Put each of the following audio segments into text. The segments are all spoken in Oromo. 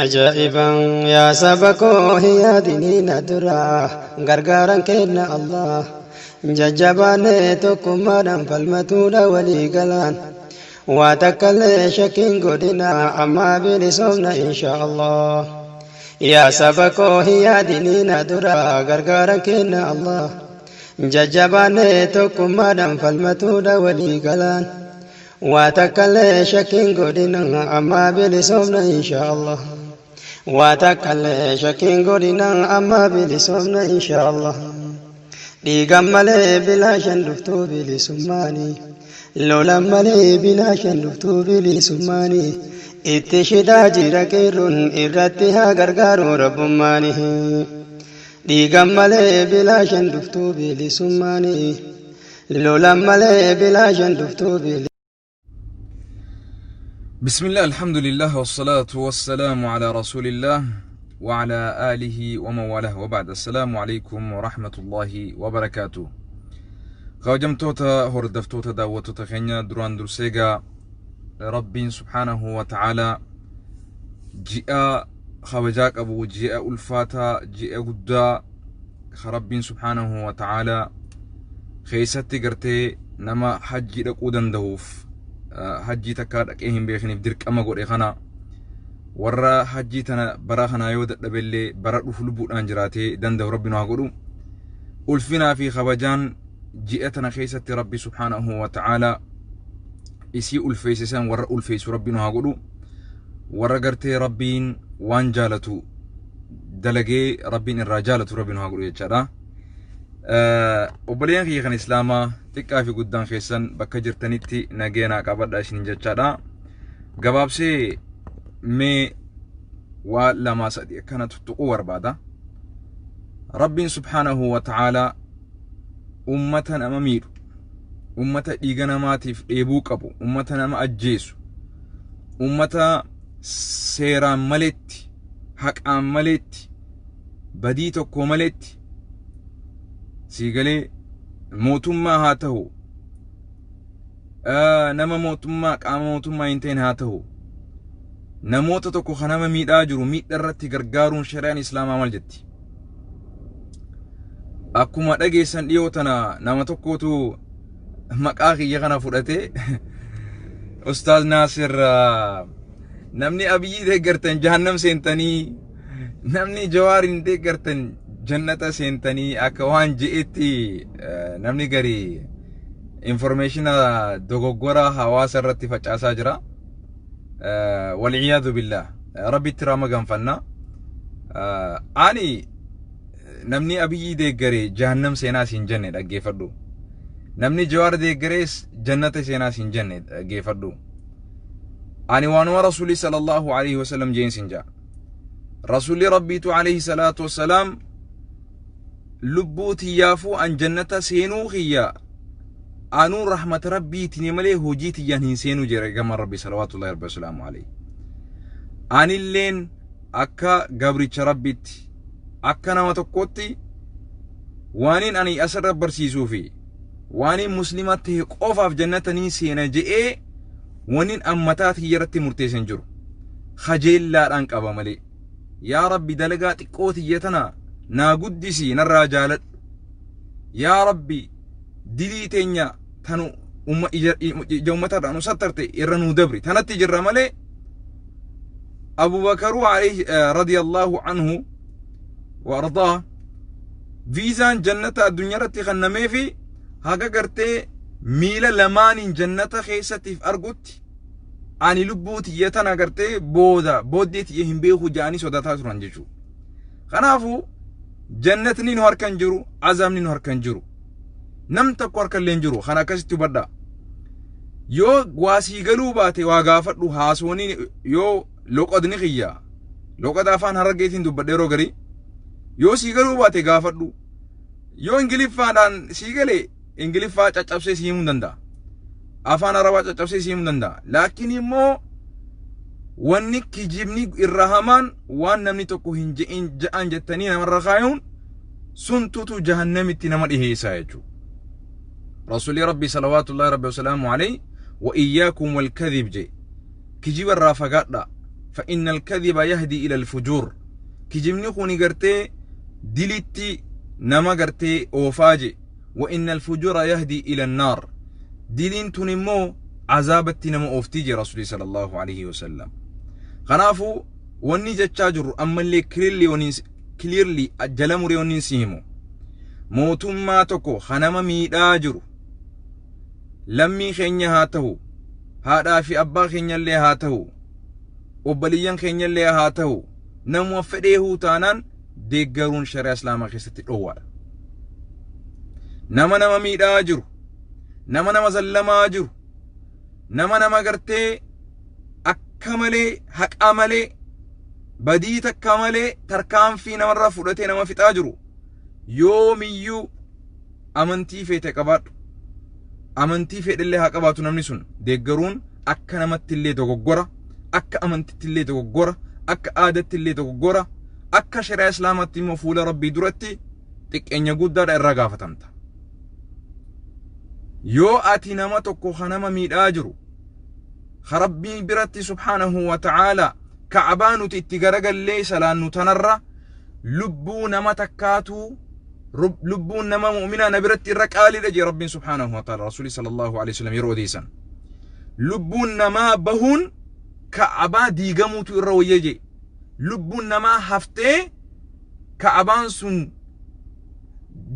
أجائبا يا سبكو هي ديننا درا غرغارا كنا الله ججباني تكمانا فالمتونا ولي قلان واتكل شكين قدنا أما بلسومنا إن شاء الله يا سبكو هي ديننا درا غرغارا كنا الله ججباني تكمانا فالمتونا ولي قلان واتكل شكين قدنا أما بلسومنا إن شاء الله واتكل شكين قدنا أما بلسومنا إن شاء الله ديغم مالي بلا شندفتو بلسماني لولا مالي بلا شندفتو بلسماني اتشدا جيرا كيرون إرتها غرغارو ربماني ديغم مالي بلا شندفتو بلسماني لولا مالي بلا شندفتو بلسماني. بسم الله الحمد لله والصلاة والسلام على رسول الله وعلى آله ومواله وبعد. السلام عليكم ورحمة الله وبركاته. خواجمتوتا هردفتوتا داوتوتا خينيا دران درسيغا ربي سبحانه وتعالى جاء خواجاك أبو جاء ألفاتا جاء قدا ربي سبحانه وتعالى خيستي قرتي نما حجي لقودن دهوف حجي تكاد أكيهم بيخني بدرك أما قول إخانا ورا حجي تنا براخنا يود دبلي برا دفلبو أنجراتي دند ربنا قولو ألفنا في خبجان جئتنا خيسة ربي سبحانه وتعالى إسي ألفيسسان ورا ألفيس ربنا قولو ورا قرتي ربين وان جالتو دلقي ربين الرجالة ربنا قولو يجارا وبلين خي خن إسلاما تكا في قدام خيسان بكجر تنتي نجينا كابد عشان جتشادا جوابسي مي ولا ما صدق كانت تقور بعدا رب سبحانه وتعالى أمة أمامير أمة إيجانا ماتف إبوك أبو أمة أم أجيسو أمة سيرا ملت حق ملت بديتو كوملت سيقالي موتما هاته نما موتما قام موتما ينتين هاته نموت تكو خنما ميد آجرو ميد درتي غرغارون شريان إسلام عمل جتي أكما دقي سن ديوتنا نما تكوتو مقاخي يغنا فرأتي أستاذ ناصر نمني أبي دي قرتن جهنم سينتني نمني جوارين دي قرتن جنة سينتني أكوان جئتي نمني غري information دوغورا حواس الرتي فجأسا جرا والعياذ بالله ربي ترى غنفنا اني نمني ابي دي غري جهنم سينا سين جنة دغيفدو نمني جوار دي غريس جنة سينا سين جنة دغيفدو اني وانو رسول صلى الله عليه وسلم جين سنجا رسول ربي عليه الصلاه والسلام لبوتي يافو عن جنة سينو خيا أنو رحمة ربي تنملي هجيتي ينهي سينو جيري قمر ربي صلوات الله ربي والسلام عليه أني اللين أكا قبريتش ربيت أكا نمتقوتي وانين أني أسر برسيسو في وانين مسلمات قوفا في جنة نيسينا جئي وانين أمتات هيرتي مرتيسن جرو خجيل لا رانك أبا ملي يا ربي دلقات قوتي يتنا نا قدسي نرى جالت يا ربي دلي تنيا تنو جومتا رانو سترتي إرنو دبري تنتي جرى ملي أبو بكر عليه رضي الله عنه وأرضاه فيزان جنة الدنيا رتي خنمي في هاقا قرتي ميلا لمان جنة خيستي في أرقوتي أني لبوتي يتنا قرتي بوديت يهم بيخو جاني سوداتا سرانجيشو خنافو جنة نين هاركن جرو عذاب نين هاركن جرو نم تقوار كلين جرو خنا كستو بدا يو واسي قلو باتي واغافت لو هاسوني يو لوقد نخيا لوقد افان هرقيتين دو بديرو غري يو سيقلو باتي غافت لو يو انجليفا دان سيقلي انجليفا چاچابسي سيمون دندا افان روا چاچابسي سيمون دندا لكن يمو وانك كجبني الرحمن وان نمني تكو هنجئين جأن جتنين من رخايون سنتوتو جهنم التنمر إهيسا يجو رسول ربي صلوات الله ربي وسلامه عليه وإياكم والكذب جي كجيب الرافقات دا فإن الكذب يهدي إلى الفجور كجبني خوني قرتي دلتي نما قرتي أوفاجي وإن الفجور يهدي إلى النار دلين تنمو عذابتي نما أوفتيجي رسولي صلى الله عليه وسلم خنافو وني جتشاجر أما اللي كليرلي أجلمري ونين سيمو موتم ما تكو خنما ميداجر لمي خيني هاته هذا في أبا خيني اللي هاته وبليان خيني اللي هاته نمو فديه تانان ديگرون شرع اسلام خيستي دوار نما ميداجر نما زلماجر نما غرتي أكملي حق عملي بديت أكملي تركام في نمر فلتي نما في تاجرو يوميو أمنتي في تكبات أمنتي في اللي هكباتو نمنسون ديگرون أكا نمت اللي تغغورا أكا أمنتي اللي تغغورا أكا آدت اللي تغغورا أكا شرع إسلامتي مفول ربي درتي تك إن يقود دار الرقافة تمتا يو آتي نمتكو خنما ميد آجرو خربي برتي سبحانه وتعالى كعبانو تتغرق اللي سلانو تنرى لبو نمتكاتو لبو نما مؤمنا نبرتي الرقالي لجي ربي سبحانه وتعالى رسولي صلى الله عليه وسلم يرو ديسان لبو نما بهون كعبا ديغموتو الرو يجي لبو نما هفته كعبان سن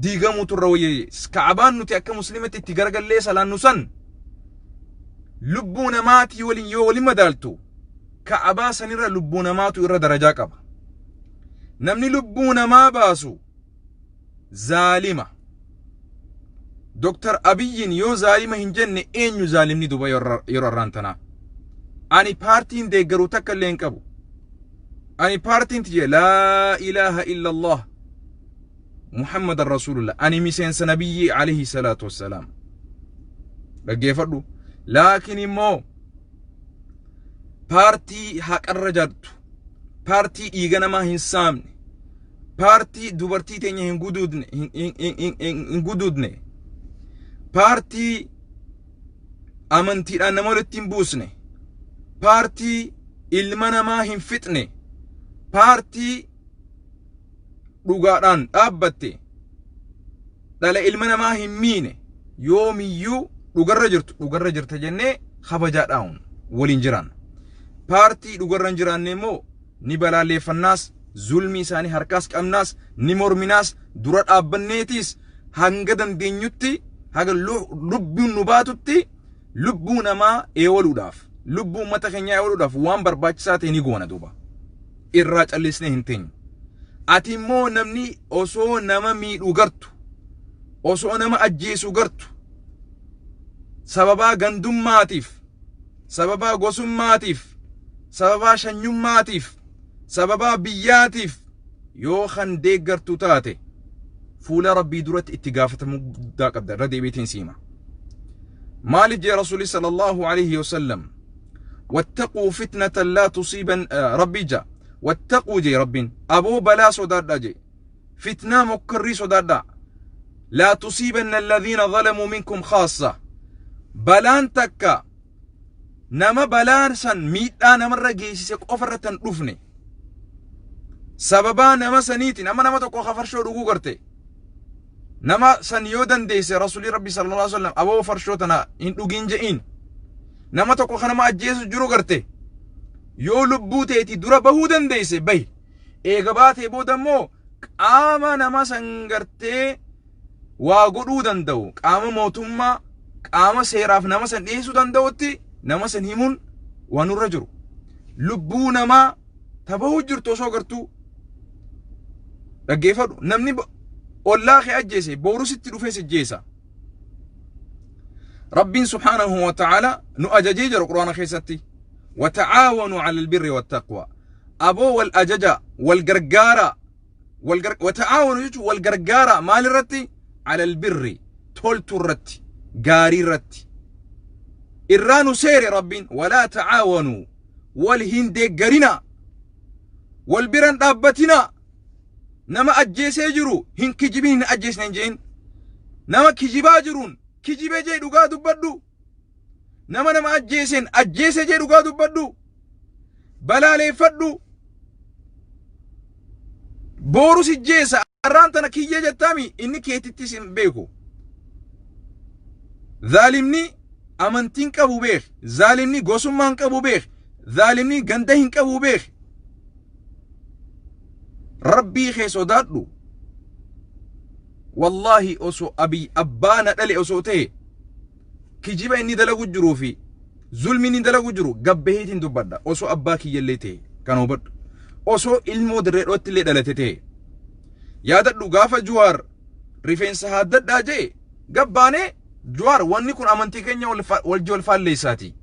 ديغموتو الرو يجي كعبان نتي أكا مسلمة تتغرق اللي سلانو سن لبو نماتي ولين يو ولين مدالتو كعبا سنرى لبو نماتو إرى درجا قبا نمني لبو نما باسو ظالمة دكتور أبي يو ظالمة هنجن إن يو ظالمني دوبا يرى رانتنا أني بارتين دي قرو تكالين كبو أني بارتين تجي لا إله إلا الله محمد رسول الله أني ميسين سنبي عليه الصلاة والسلام بقى فردو لكن مو بارتي حق الرجال بارتي إيغانا ما هنسامني بارتي دوبرتي تيني هنقودودني بارتي أمنتي أنا مولتين بوسني بارتي إلمنا ما هنفتني بارتي رغاران أبتي دالا إلمنا ما هميني يومي يو dhugarra jirta jennee kabajaadhaan waliin jiran paartii dhugarran jiraanne immoo ni balaaleffannaas zulmi isaanii harkaas qabnaas ni morminaas dura dhaabbanneetis hanga dandeenyutti haga lubbuun nu baatutti lubbuu namaa eewaluudhaaf lubbuu uummata keenyaa eewaluudhaaf waan barbaachisaa ta'e ni goona duuba irraa callisnee hin teenyu ati immoo namni osoo nama miidhu gartu osoo nama ajjeesu gartu sababa gandummaatiif sababa gosummaatiif sababa shanyummaatiif sababa biyyaatiif yoo kan deeggartu taate fuula rabbii duratti itti gaafatamuu guddaa qabda irra deebiitiin siima maaliif jee rasuuli sallallahu alayhi wasallam wattaquu fitnatan laa tusiiban rabbii jaa wattaquu jee rabbiin aboo balaa sodaadha jee fitnaa mokkarrii sodaadha laa tusiibanna alladhiina zalamuu minkum khaassa balaan takka nama balaan san miidhaa namarra geessise qofarratan dhufne sababaa nama saniiti nama tokko farshoo dhuguu garte nama san yoo dandeesse rasuuli rabbi sallallahu alaihi wasallam aboo farshoo tana hin dhugin je'in nama tokko kanama ajjeesu jiru garte yoo lubbuu teeti dura bahuu dandeesse bahi eega baatee booda immoo qaama nama san gartee waa godhuu danda'u qaama mootummaa qaama seeraaf nama san dhiyeessuu danda'utti nama san himuun waan nurra jiru lubbuu namaa tabahuu jirtu osoo gartuu dhaggeeffadhu namni ollaa kee ajjeese boru sitti dhufee sijjeessa rabbiin subhaanahu wa ta'ala nu ajajee jira quraana keessatti وتعاونوا على البر والتقوى أبو والأججا والغرغارة وتعاونوا يجو والغرغارة مال الرتي على البر تولت الرتي غاري الرتي إرانو سير ربين ولا تعاونوا والهند غرنا والبرن دابتنا نما أجيس يجرو هن كجبين أجيس ننجين نما كجبا جرون كجبا جي دوغا دبدو nama ajjeesen ajjeese jedhu gaa dubbadhu balaaleffadhu boru si jeesa arrantana kiyya jettami inni keetittis hin beeku zalimni amantiin qabu beek zalimni gosummaan qabu beek zalimni ganda hin qabu beek rabbii kee sodaadhu wallahi oso abi abbaana dhale oso ta'e kijiba inni dalagu jiruu fi zulmi inni dalagu jiru gabbeetiin dubbadha oso abbaa kiyyallee ta'e kan hubadhu oso ilmoo dirreedhootti illee dhalate ta'e yaadadhu gaafa Jawaar rifeensa haaddadhaa jee gabbaanee Jawaar wanni kun amantii keenya wal faalleessaati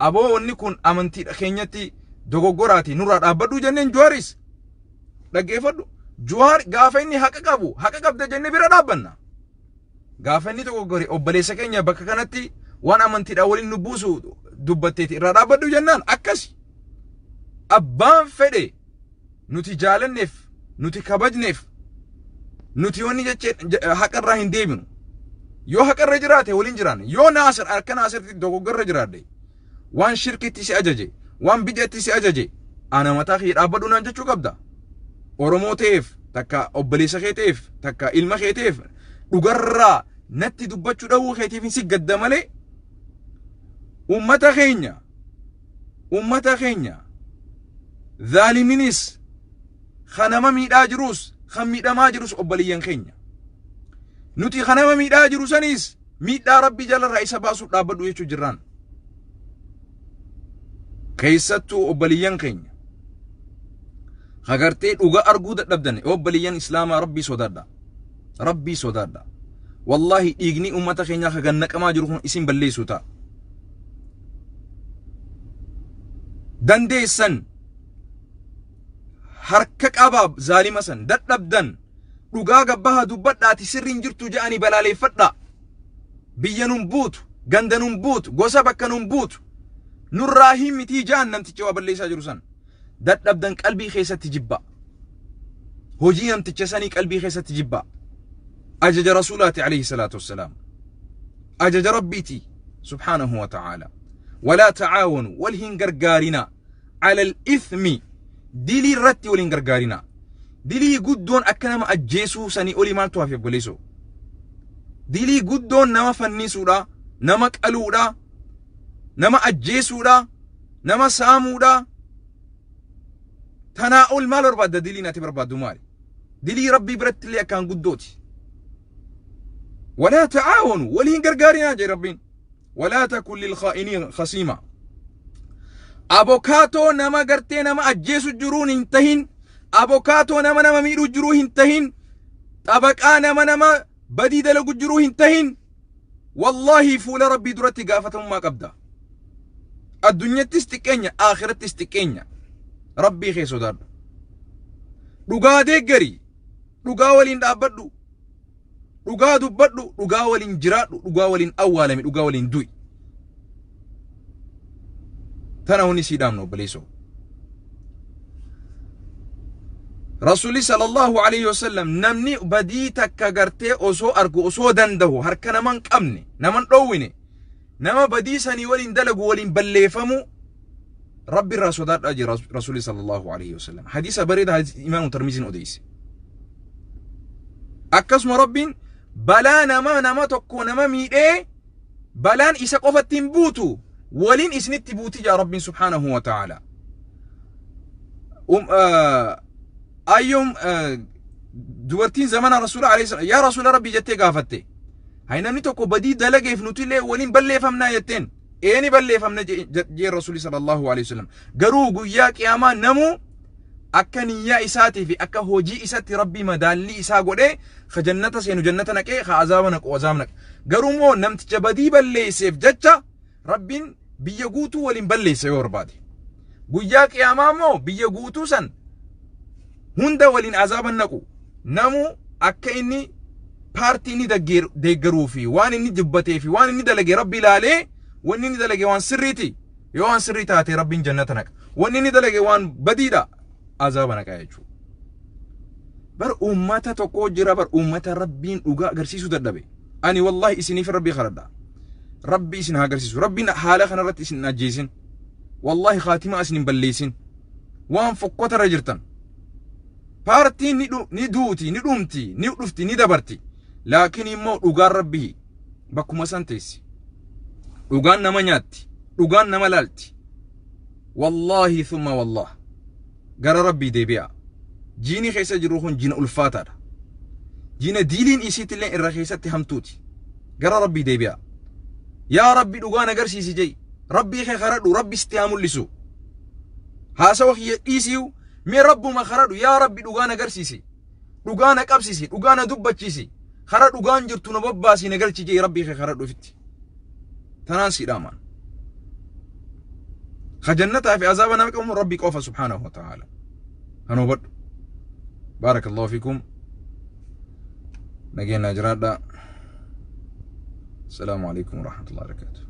aboo wanni kun amantii keenyatti dogoggoraati nurraa dhaabbadhu jenneen Jawaaris dhaggeeffadhu Jawaar gaafa inni haqa qabu haqa qabda jennee bira dhaabbanna gaafa inni dogoggore obboleessa keenya bakka kanatti waan amantiidhaan waliin nu buusu dubbatteeti irraa dhaabbadhu jennaan akkasi abbaan fedhe nuti jaalanneef nuti kabajneef nuti wanni jechee haqa irraa hin deebinu yoo haqa irra jiraate waliin jiraanne yoo naasir akka naasirti dogoggorra jiraadde waan shirkitti si ajaje waan bid'atti si ajaje ana mataa kee dhaabbadhu naan jechuu qabda oromoo ta'eef takka obboleessa kee ta'eef takka ilma kee ta'eef dhugarraa natti dubbachuu dhawuu keetiif si gadda malee ummata keenya zaaliminis khanama miidhaa jirus kan miidhamaa jirus obboleeyyan keenya nuti khanama miidhaa jiru sanis miidhaa rabbii jalarraa isa baasuu dhaabbadhu jechuu jirraan keessattuu obboleeyyan keenya hagartee dhuga arguu dadhabdan obboleeyyan islaamaa rabbii sodaadha wallahi dhiigni ummata keenya kagannaqamaa jiru kun isin balleessu ta'a dandeessan harka qabaab zaalima san dadhabdan dhugaa gabbaha dubbadhaati sirriin jirtu ja'anii balaaleffadha biyya nun buutu ganda nun buutu gosa bakka nun buutu nurraa himitii ja'an namticha waa balleessaa jiru san dadhabdan qalbii keessatti jibba hojii namticha sanii qalbii keessatti jibba ajaja rasuulaati alayhi salaatu wassalaam ajaja rabbiiti subhaanahu wa ta'aala walaa tacaawanu wal hin gargaarina ala al-ithmi dilii irratti wal hin gargaarina dilii guddoon akka nama ajjeesuu sanii olii maaltu hafe obboleesso dilii guddoon nama fannisuudha nama qaluudha nama ajjeesuudha nama saamuudha tanaa ol maal barbaadda diliin ati barbaaddu maali dilii rabbii biratti illee akkaan guddooti ولا تعاونوا ولين غرغارينا جي ربين ولا تكن للخائنين خصيما ابوكاتو نما غرتي نما اجيسو جرون انتهين ابوكاتو نما ميرو جرو انتهين طبقا نما بدي دلو جرو انتهين والله فول ربي درتي قافتهم ما قبدا الدنيا تستكينيا اخرة تستكينيا ربي خيسو دار دغا دغري دغا ولين دابدو dhugaa dubbadhu dhugaa waliin jiraadhu dhugaa waliin awwaalame dhugaa waliin du'i tana huni siidhaamno obboleesso rasuuli sallallahu alayhi wasallam namni badii takka gartee osoo argu osoo dandahu harka naman qabne naman dhowwine nama badii sanii waliin dalagu waliin balleeffamu rabbi irraa sodaadhaa jee rasuuli sallallahu alayhi wasallam hadiisa bareeda imaamu tirmiziin odeyse akkasuma rabbiin balaa nama tokko nama miidhee balaan isa qofattiin buutu waliin isnitti buuti jaa rabbiin subhaanahu wa ta'ala ayyum dubartiin zamana rasuula alayhi salaam yaa rasuula rabbii jettee gaafatte hay namni tokko badii dalageef nutillee waliin balleeffamnaa jetteen eeni balleeffamna jee rasuuli sallallahu alayhi wasallam garuu guyyaa qiyaamaa namuu akka niyyaa isaatii fi akka hojii isaatti rabbii madaalli isaa godhee ka jannata seenu jannata naqee ka azaaba naqu azaaba naqe garuu moo namticha badii balleesseef jecha rabbiin biyya guutuu waliin balleessa yoo barbaade guyyaa qiyaamaa moo biyya guutuu san hunda waliin azaaba naqu namu akka inni paartii inni deeggaruu fi waan inni jibbatee fi waan inni dalage rabbi ilaalee wanni inni dalage waan sirriiti yoo waan sirrii taate rabbiin jannata naqa wanni inni dalage waan badiidha azaaba naqa jechuudha bar ummata tokko jira bar ummata rabbiin dhugaa agarsiisuu dadhabe ani wallahi isiniif rabbii kadhadha rabbi isin agarsiisu rabbiin haala kanarratti isin ajjeesin wallahi khaatima isin balleessin وان فقوت رجرتن بارتي ني دوتي ني دومتي ني دفتي ني دبرتي لكن يمو دوغان ربي بكما سنتيسي دوغان نمانياتي دوغان نمالالتي والله ثم والله قال ربي ديبيا جيني خيسا جروحون جين ألفاتا جينا ديلين إيسيت اللين الرخيسة همتوتي قال ربي ديبيا يا ربي دوغانا قرسي سجي ربي خي خرد وربي استيامو لسو هاسا وخي إيسيو مي ربو ما خرد يا ربي دوغانا قرسيسي دوغانا قبسيسي دوغانا دبتشيسي خرد دوغان جرتو نبباسي نقرشي جي ربي خي خرد وفتي تنانسي رامان خجنتها في عذابنا بكم ربي قوفا سبحانه وتعالى هنو بارك الله فيكم نجينا جرادا السلام عليكم ورحمة الله وبركاته